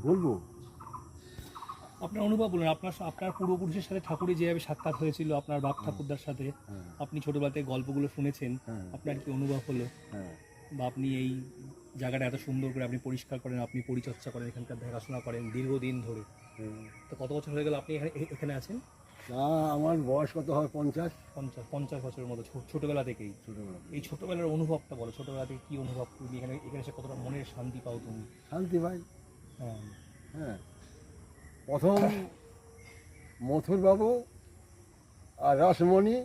বলবো। আপনার অনুভব বলুন, আপনার আপনার পূর্বপুরুষের সাথে ঠাকুরের যেভাবে সাক্ষাৎ হয়েছিল, আপনার বাপ ঠাকুরদার সাথে, হ্যাঁ আপনি ছোটোবেলাতে গল্পগুলো শুনেছেন, হ্যাঁ আপনার কি অনুভব হলো? হ্যাঁ। বা আপনি এই জায়গাটা এত সুন্দর করে আপনি পরিষ্কার করেন, আপনি পরিচর্যা করেন, এখানকার দেখাশোনা করেন দীর্ঘদিন ধরে, তো কত বছর হয়ে গেল আপনি এখানে আছেন? তা আমার বয়স কত হয়, 50। 50 বছরের মতো, ছোটোবেলা থেকেই। ছোটোবেলা এই ছোটোবেলার অনুভবটা বলো, ছোটোবেলা থেকে কী অনুভব, তুমি এখানে এখানে এসে কতটা মনের শান্তি পাও তুমি? শান্তি ভাই। হ্যাঁ। হ্যাঁ, প্রথম মথুরবাবু আর রাসমণি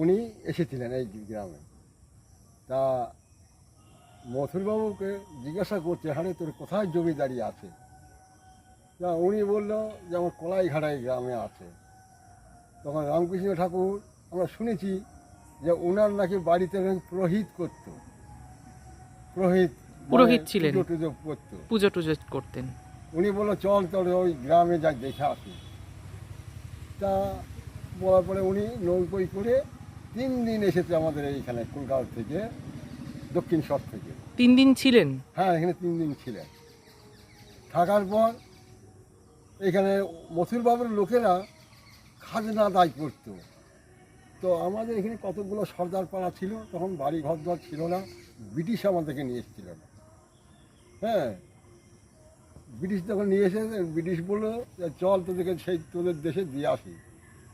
উনি এসেছিলেন এই গ্রামে। তা মথুরবাবুকে জিজ্ঞাসা করছে, হারে তোর কোথায় জমিদারি আছে? তা উনি বলল যে আমার কলাইঘাটায় গ্রামে আছে। তখন রামকৃষ্ণ ঠাকুর, আমরা শুনেছি যে ওনার নাকি বাড়িতে নাকি পুরোহিত করত, পুরোহিত পুরোহিত ছিলেন, পুজো টুজো করতো। পুজো টুজো করতেন। উনি বললো চল তোর ওই গ্রামে যাই দেখে আসি। তা বলার পরে উনি নৌকোয় করে 3 দিন এসেছে আমাদের এইখানে কলকাতা থেকে, দক্ষিণ শহর থেকে। 3 দিন ছিলেন? হ্যাঁ, এখানে 3 দিন ছিলেন। থাকার পর এখানে মথুরবাবুর লোকেরা খাজনা আদায় করতো। তো আমাদের এখানে কতগুলো সর্দার পাড়া ছিল, তখন বাড়ি ঘর দর ছিল না, ব্রিটিশ আমাদেরকে নিয়ে এসেছিল না। হ্যাঁ, ব্রিটিশ তখন নিয়ে এসে ব্রিটিশ বললো যে চল তোদেরকে সেই তোদের দেশে দিয়ে আসি।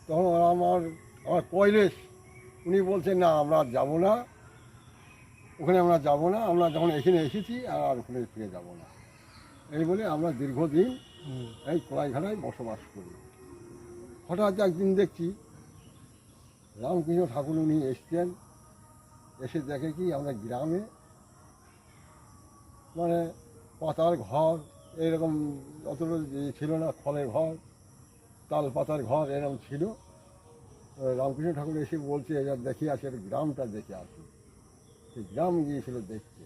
তখন আমার আমার কৈলেশ উনি বলছেন না আমরা যাবো না, ওখানে আমরা যাবো না, আমরা যখন এখানে এসেছি আর ওখানে ফিরে যাবো না। এই বলে আমরা দীর্ঘদিন এই কলাইঘাটায় বসবাস করি। হঠাৎ একদিন দেখছি রামকৃষ্ণ ঠাকুর উনি এসছেন, এসে দেখে কি আমরা গ্রামে মানে পাতার ঘর, এরকম অতটা ছিল না, খড়ের ঘর, তাল পাতার ঘর এরকম ছিল। রামকৃষ্ণ ঠাকুর এসে বলছে এবার দেখে আসি, গ্রামটা দেখে আসি। সেই গ্রাম গিয়েছিল দেখতে।